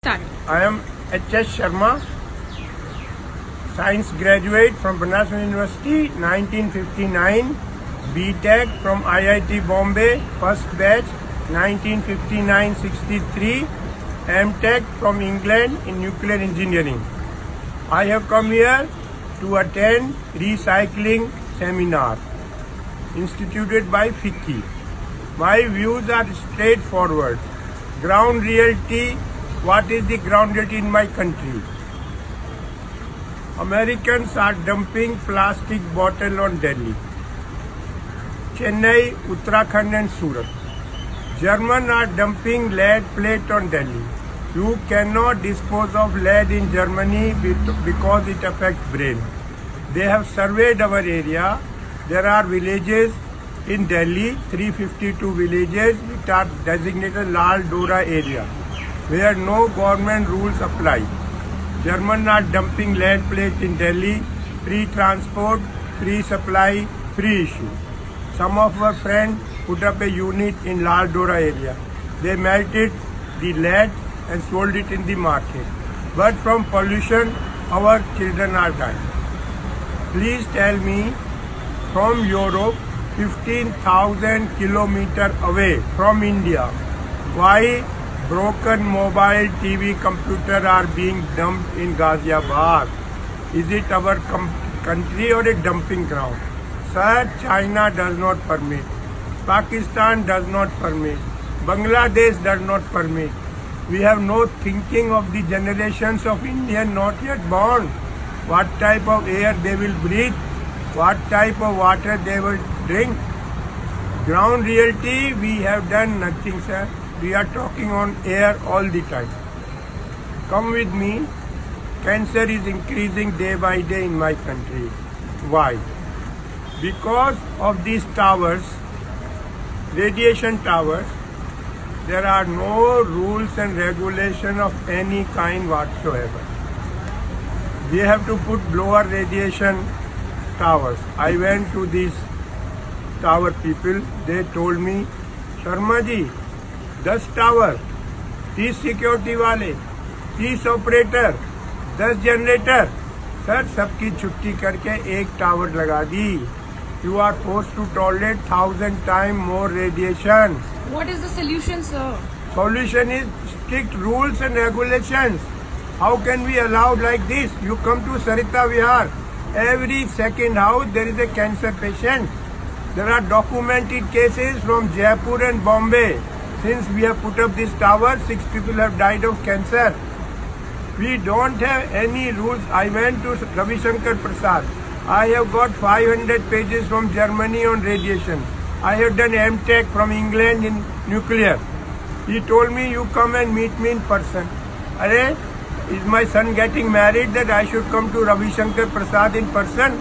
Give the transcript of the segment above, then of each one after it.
start. I am H.S. Sharma, science graduate from Banaras University, 1959, B.Tech from IIT Bombay, first batch, 1959-63, M.Tech from England in nuclear engineering. I have come here to attend recycling seminar instituted by FICCI. My views are straightforward. Ground reality, what is the ground reality in my country? Americans are dumping plastic bottle on Delhi, Chennai, Uttarakhand and Surat. Germans are dumping lead plate on Delhi. You cannot dispose of lead in Germany because it affects brain. They have surveyed our area. There are villages in Delhi, 352 villages which are designated Lal Dora area, where no government rules apply. Germans are dumping lead plate in Delhi, free transport, free supply, free issue. Some of our friends put up a unit in Lal Dora area. They melted the lead and sold it in the market. But from pollution, our children are dying. Please tell me, from Europe, 15,000 kilometers away from India, why broken mobile TV computer are being dumped in Ghaziabad? Is it our country or a dumping ground? Sir, China does not permit. Pakistan does not permit. Bangladesh does not permit. We have no thinking of the generations of Indians not yet born. What type of air they will breathe? What type of water they will drink? Ground reality, we have done nothing, sir. We are talking on air all the time. Come with me. Cancer is increasing day by day in my country. Why? Because of these towers, radiation towers, there are no rules and regulation of any kind whatsoever. We have to put lower radiation towers. I went to these tower people. They told me, Sharma ji, 10 tower, 30 security वाले, 30 operator, 10 generator. Sir सबकी छुट्टी करके एक tower लगा दी. You are forced to tolerate 1,000 times more radiation. What is the solution, sir? Solution is strict rules and regulations. How can we allow like this? You come to Sarita Vihar, every second house there is a cancer patient. There are documented cases from Jaipur and Bombay. Since we have put up this tower, 6 people have died of cancer. We don't have any rules. I went to Ravi Shankar Prasad. I have got 500 pages from Germany on radiation. I have done M.Tech from England in nuclear. He told me, you come and meet me in person. Arey, is my son getting married that I should come to Ravi Shankar Prasad in person?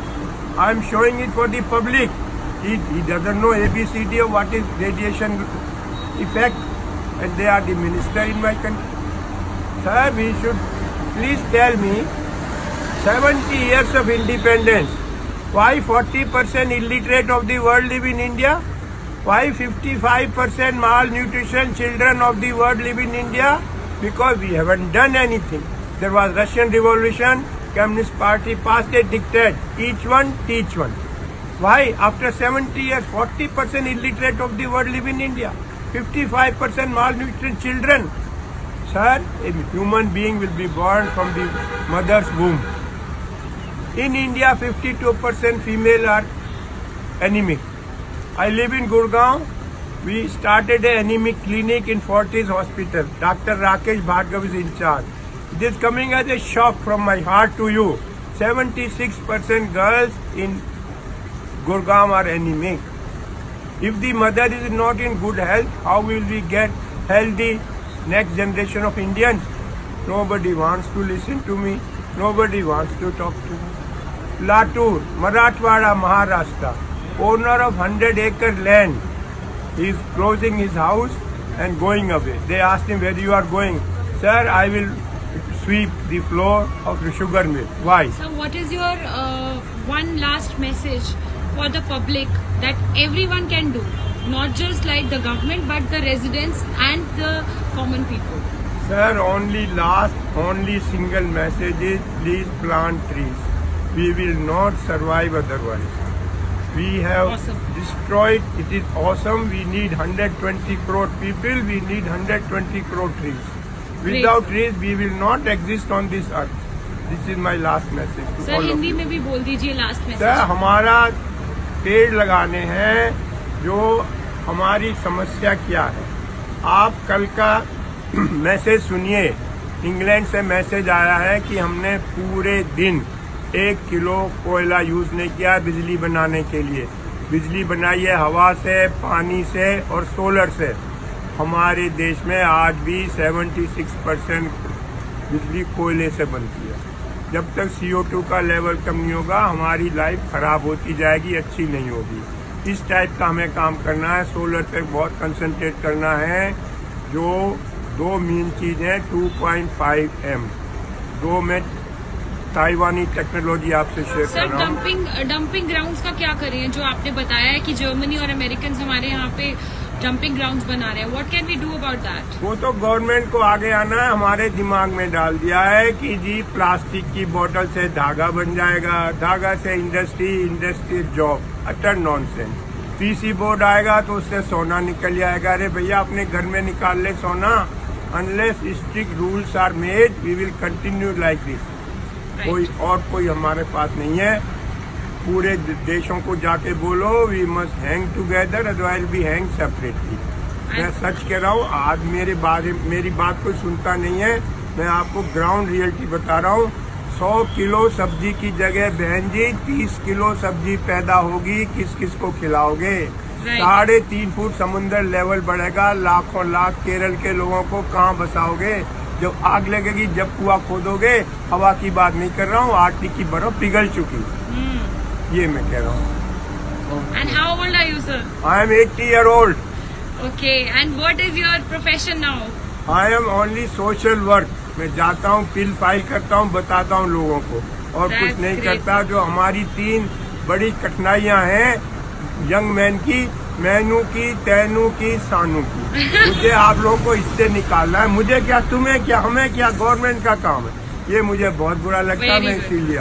I am showing it for the public. He doesn't know ABCD of what is radiation effect, and they are the minister in my country. Sir, we should please tell me, 70 years of independence, why 40% illiterate of the world live in India? Why 55% malnutrition children of the world live in India? Because we haven't done anything. There was Russian Revolution, Communist Party passed a diktat, each one teach one. Why? After 70 years, 40% illiterate of the world live in India. 55% malnutrition children. Sir, a human being will be born from the mother's womb. In India, 52% female are anemic. I live in Gurgaon. We started an anemic clinic in Fortis Hospital. Dr. Rakesh Bhargav is in charge. It is coming as a shock from my heart to you. 76% girls in Gurgaon are anemic. If the mother is not in good health, how will we get healthy next generation of Indians? Nobody wants to listen to me. Nobody wants to talk to me. Latur, Marathwada, Maharashtra, owner of 100-acre land, he is closing his house and going away. They asked him, where you are going? Sir, I will sweep the floor of the sugar mill. Why? So what is your one last message for the public that everyone can do, not just like the government but the residents and the common people? Sir, only single message is please plant trees. We will not survive otherwise. We have Awesome. destroyed, it is awesome. We need 120 crore people, we need 120 crore trees. Without trees, we will not exist on this earth. This is my last message to sir all of Hindi you. में भी बोल दीजिए last sir, message. हमारा पेड़ लगाने हैं, जो हमारी समस्या क्या है। आप कल का मैसेज सुनिए। इंग्लैंड से मैसेज आया है कि हमने पूरे दिन 1 किलो कोयला यूज नहीं किया बिजली बनाने के लिए। बिजली बनाई है हवा से, पानी से और सोलर से। हमारे देश में आज भी 76% बिजली कोयले से बनती है। जब तक CO2 का लेवल कम नहीं होगा, हमारी लाइफ खराब होती जाएगी, अच्छी नहीं होगी। इस टाइप का हमें काम करना है। सोलर पे बहुत कंसंट्रेट करना है। जो 2 मेन चीज है, 2.5 M, 2 में ताइवानी टेक्नोलॉजी आपसे शेयर कर सर रहा हूँ। डंपिंग ग्राउंड्स का क्या करें? जो आपने बताया है कि जर्मनी और अमेरिकन हमारे यहाँ पे डंपिंग ग्राउंड्स बना रहे हैं, what can we do about that? वो तो गवर्नमेंट को आगे आना है। हमारे दिमाग में डाल दिया है कि जी प्लास्टिक की बोतल से धागा बन जाएगा, धागा से industry job. Utter nonsense. PC board आएगा तो उससे सोना निकल जाएगा। अरे भैया, अपने घर में निकाल ले सोना। Unless strict rules are made, we will continue like this. कोई हमारे पास नहीं है। पूरे देशों को जाके बोलो we must hang together, otherwise we hang separately. मैं सच कह रहा हूँ। आज मेरी बात कोई सुनता नहीं है। मैं आपको ग्राउंड रियलिटी बता रहा हूँ। 100 किलो सब्जी की जगह बहन जी 30 किलो सब्जी पैदा होगी। किस किस को खिलाओगे? 3.5 फुट समुद्र लेवल बढ़ेगा। लाखों लाख केरल के लोगों को कहाँ बसाओगे? जब आग लगेगी, जब कुआं खोदोगे। हवा की बात नहीं कर रहा हूँ, आर्टिक की बर्फ पिघल चुकी। ये मैं कह रहा हूँ। And how old are you sir? I am 80 year old. Okay, and what is your profession now? I am only social work. मैं जाता हूँ, बिल फाइल करता हूँ, बताता हूँ लोगों को, और That's कुछ नहीं great. करता। जो हमारी 3 बड़ी कठिनाइयाँ हैं यंग मैन की, मैनू की, तैनू की, सानू की, मुझे आप लोगों को इससे निकालना है। मुझे क्या, तुम्हें क्या, हमें क्या, गवर्नमेंट का काम है। ये मुझे बहुत बुरा लगता है। Very मैं good. इसीलिए